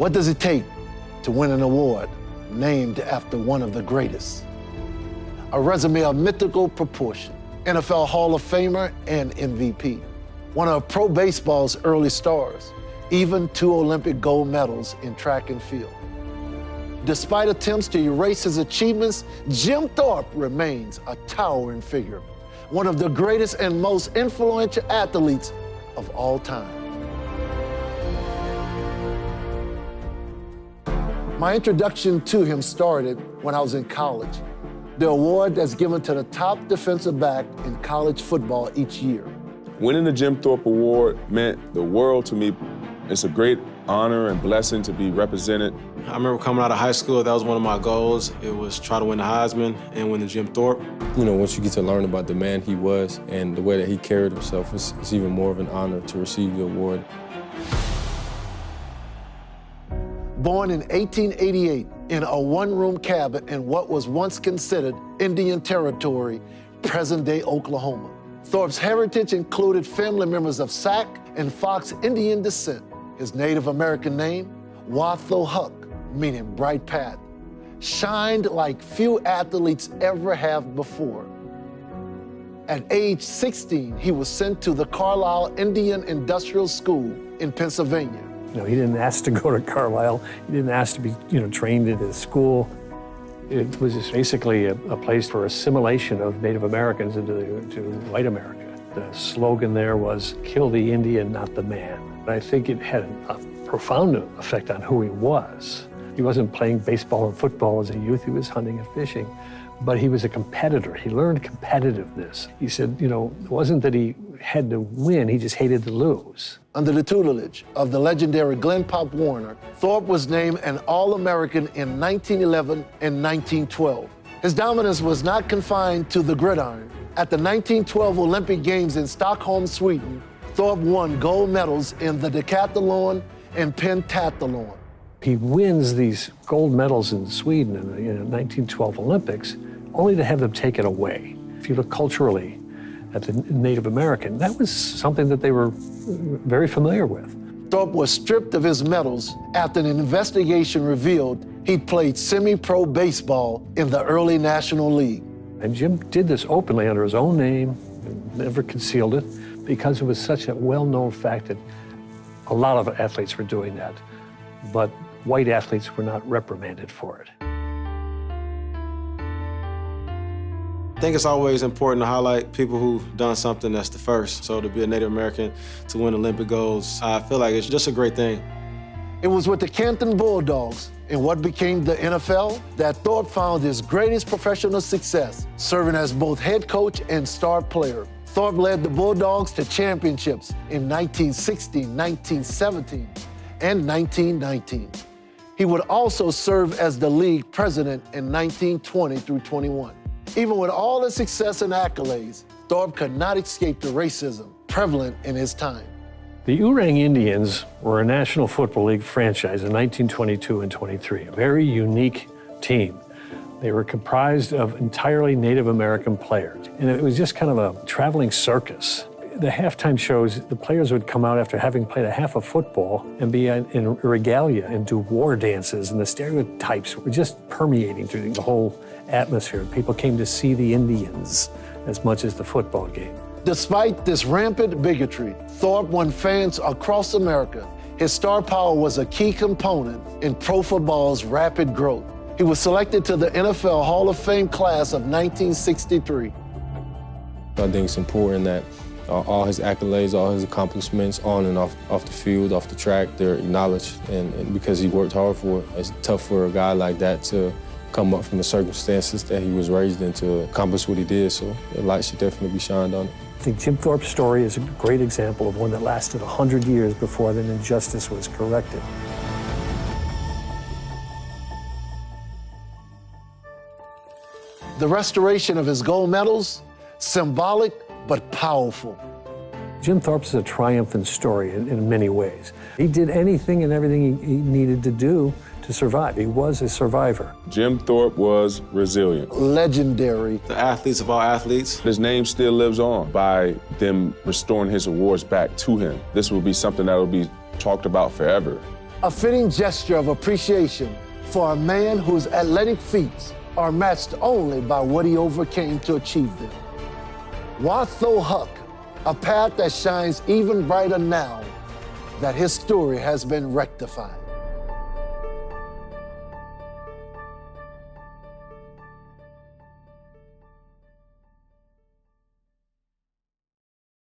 What does it take to win an award named after one of the greatest? A resume of mythical proportion, NFL Hall of Famer and MVP, one of pro baseball's early stars, even 2 Olympic gold medals in track and field. Despite attempts to erase his achievements, Jim Thorpe remains a towering figure, one of the greatest and most influential athletes of all time. My introduction to him started when I was in college, the award that's given to the top defensive back in college football each year. Winning the Jim Thorpe Award meant the world to me. It's a great honor and blessing to be represented. I remember coming out of high school, that was one of my goals. It was try to win the Heisman and win the Jim Thorpe. You know, once you get to learn about the man he was and the way that he carried himself, it's even more of an honor to receive the award. Born in 1888 in a one-room cabin in what was once considered Indian Territory, present-day Oklahoma. Thorpe's heritage included family members of Sac and Fox Indian descent. His Native American name, Watho Huck, meaning bright path, shined like few athletes ever have before. At age 16, he was sent to the Carlisle Indian Industrial School in Pennsylvania. You know, he didn't ask to go to Carlisle. He didn't ask to be, trained at his school. It was just basically a place for assimilation of Native Americans into white America. The slogan there was, "Kill the Indian, not the man." I think it had a profound effect on who he was. He wasn't playing baseball or football as a youth. He was hunting and fishing. But he was a competitor. He learned competitiveness. He said, it wasn't that he had to win, he just hated to lose. Under the tutelage of the legendary Glenn Pop Warner, Thorpe was named an All-American in 1911 and 1912. His dominance was not confined to the gridiron. At the 1912 Olympic Games in Stockholm, Sweden, Thorpe won gold medals in the decathlon and pentathlon. He wins these gold medals in Sweden in the 1912 Olympics, only to have them taken away. If you look culturally at the Native American, that was something that they were very familiar with. Thorpe was stripped of his medals after an investigation revealed he'd played semi-pro baseball in the early National League. And Jim did this openly under his own name, never concealed it, because it was such a well-known fact that a lot of athletes were doing that. But white athletes were not reprimanded for it. I think it's always important to highlight people who've done something that's the first. So to be a Native American, to win Olympic golds, I feel like it's just a great thing. It was with the Canton Bulldogs in what became the NFL that Thorpe found his greatest professional success, serving as both head coach and star player. Thorpe led the Bulldogs to championships in 1916, 1917, and 1919. He would also serve as the league president in 1920 through 21. Even with all the success and accolades, Thorpe could not escape the racism prevalent in his time. The Oorang Indians were a National Football League franchise in 1922 and 23, a very unique team. They were comprised of entirely Native American players, and it was just kind of a traveling circus. The halftime shows, the players would come out after having played a half of football and be in regalia and do war dances, and the stereotypes were just permeating through the whole atmosphere. People came to see the Indians as much as the football game. Despite this rampant bigotry, Thorpe won fans across America. His star power was a key component in pro football's rapid growth. He was selected to the NFL Hall of Fame class of 1963. I think it's important that all his accolades, all his accomplishments on and off the field, off the track, they're acknowledged. And because he worked hard for it, it's tough for a guy like that to come up from the circumstances that he was raised in to accomplish what he did. So the light should definitely be shined on it. I think Jim Thorpe's story is a great example of one that lasted 100 years before an injustice was corrected. The restoration of his gold medals, symbolic but powerful. Jim Thorpe's a triumphant story in many ways. He did anything and everything he needed to do to survive. He was a survivor. Jim Thorpe was resilient. Legendary. The athletes of all athletes. His name still lives on by them restoring his awards back to him. This will be something that will be talked about forever. a fitting gesture of appreciation for a man whose athletic feats are matched only by what he overcame to achieve them. Watho Huck, a path that shines even brighter now that his story has been rectified.